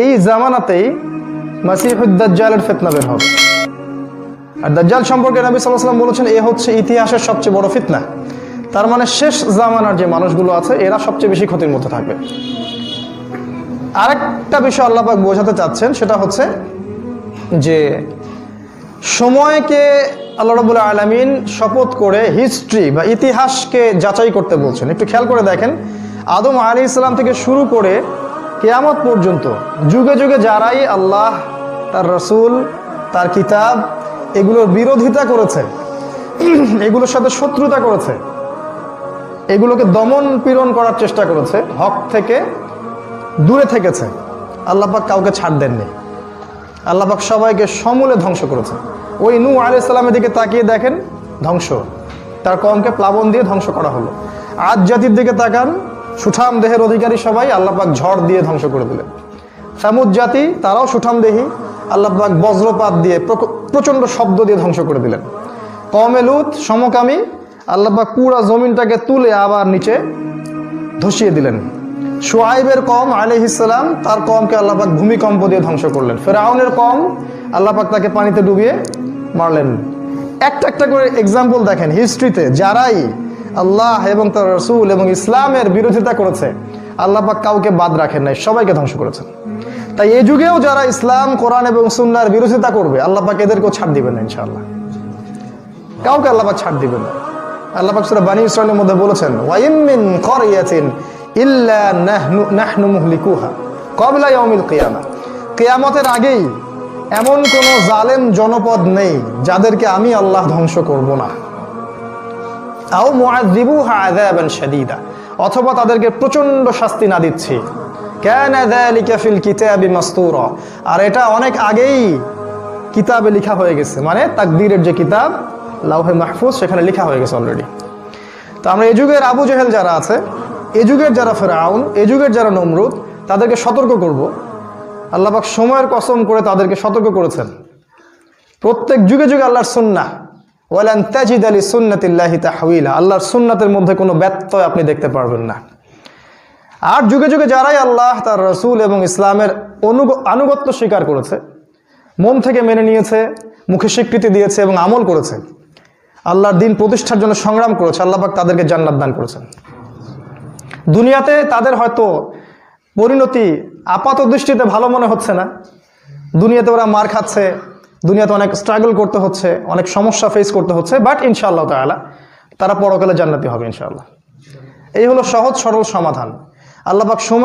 এই জামানাতেই মাসিহুদ দাজ্জালের ফিতনা বের হবে। আর দাজ্জাল সম্পর্কে নবী সাল্লাল্লাহু আলাইহি ওয়াসাল্লাম বলেছেন এ হচ্ছে ইতিহাসের সবচেয়ে বড় ফিতনা। তার মানে শেষ জামানার যে মানুষগুলো আছে এরা সবচেয়ে বেশি ক্ষতির মধ্যে থাকবে। আরেকটা বিষয় আল্লাহ পাক বোঝাতে চাচ্ছেন, সেটা হচ্ছে যে সময়কে আল্লাহ রাব্বুল আলামিন শপথ করে হিস্ট্রি বা ইতিহাসকে যাচাই করতে বলছেন। একটু খেয়াল করে দেখেন, আদম আলাইহিস সালাম থেকে শুরু করে কিয়ামত পর্যন্ত যুগে যুগে যারাই আল্লাহ, তার রাসূল, তার কিতাব এগুলোর বিরোধিতা করেছে, এগুলোর সাথে শত্রুতা করেছে, এগুলোকে দমন পীড়ন করার চেষ্টা করেছে, হক থেকে দূরে থেকেছে, আল্লাহ পাক কাউকে ছাড় দেননি। আল্লাহ পাক সবাইকে সমূলে ধ্বংস করেছে। ওই নূহ আলাইহিস সালামের দিকে তাকিয়ে দেখেন, ধ্বংস, তার কওমকে প্লাবন দিয়ে ধ্বংস করা হলো। আদ জাতির দিকে তাকান, সুঠাম দেহের অধিকারী সবাই আল্লাহ পাক ঝড় দিয়ে ধ্বংস করে দিলেন। সামুদ জাতি, তারাও সুঠাম দেহি, আল্লাহ পাক বজ্রপাত দিয়ে প্রচণ্ড শব্দ দিয়ে ধ্বংস করে দিলেন। কওমে লূত সমকামী, আল্লাহ পাক পুরা জমিনটাকে তুলে আবার নিচে ধসিয়ে দিলেন। শুআইবের কওম আলাইহিস সালাম, তার কওমকে আল্লাহ পাক ভূমিকম্প দিয়ে ধ্বংস করলেন। ফিরআউনের কওম, আল্লাহ পাক তাকে পানিতে ডুবিয়ে মারলেন। একটা একটা করে এক্সাম্পল দেখেন হিস্ট্রিতে, যারাই আল্লাহ এবং তার রাসূল এবং ইসলামের বিরোধিতা করেছে আল্লাহ পাক কাউকে বাদ রাখেন নাই, সবাইকে ধ্বংস করেছেন। তাই এই যুগেও যারা ইসলাম, কোরআন এবং সুন্নাহর বিরোধিতা করবে আল্লাহ পাক এদেরকেও ছাড় দিবেন না ইনশাআল্লাহ, কাউকে আল্লাহ পাক ছাড় দিবেন না। আল্লাহ পাক সূরা বনী ইসরাঈলের মধ্যে বলেছেন, ওয়া ইম মিন ক্বরিয়াতিন ইল্লা নাহনু মুহলিকুহা ক্বাবলা ইয়াউমিল কিয়ামা। কিয়ামতের আগেই এমন কোন জালেম জনপদ নেই যাদেরকে আমি আল্লাহ ধ্বংস করব না। আও মুআযযিবুহা আযাবান শাদীদা, অথবা তাদেরকে প্রচন্ড শাস্তি না দিচ্ছি। কানা যালিকা ফিল কিতাবি মাসতুরা, আর এটা অনেক আগেই কিতাবে লেখা হয়ে গেছে, মানে তাকদীরের যে কিতাব লাউহে মাহফুজ সেখানে লেখা হয়ে গেছে অলরেডি। তো আমরা এই যুগের আবু জেহেল যারা আছে, এই যুগের যারা ফিরআউন, এই যুগের যারা নমরুদ, তাদেরকে সতর্ক করব। আল্লাহ পাক সময়ের কসম করে তাদেরকে সতর্ক করেছেন। প্রত্যেক যুগে যুগে আল্লাহর সুন্নাহ, ওয়ালান তাজিদা লিসুন্নাতিল্লাহি তাহওয়িলা, আল্লাহর সুন্নাতের মধ্যে কোনো ব্যত্যয় আপনি দেখতে পারবেন না। আর যুগে যুগে যারাই আল্লাহ, তার রাসূল এবং ইসলামের আনুগত্য স্বীকার করেছে, মন থেকে মেনে নিয়েছে, মুখে স্বীকৃতি দিয়েছে এবং আমল করেছে, আল্লাহর দ্বীন প্রতিষ্ঠার জন্য সংগ্রাম করেছে, আল্লাহ পাক তাদেরকে জান্নাত দান করেছেন। দুনিয়াতে তাদের হয়তো পরিণতি আপাত দৃষ্টিতে ভালো মনে হচ্ছে না, দুনিয়াতে ওরা মার খাচ্ছে, দুনিয়াতে অনেক স্ট্রাগল করতে হচ্ছে, অনেক সমস্যা ফেস করতে হচ্ছে, বাট ইনশাআল্লাহ তাআলা তারা পরকালে জান্নাতি হবে ইনশাআল্লাহ। এই হলো সহজ সরল সমাধান। আল্লাহ পাক সময়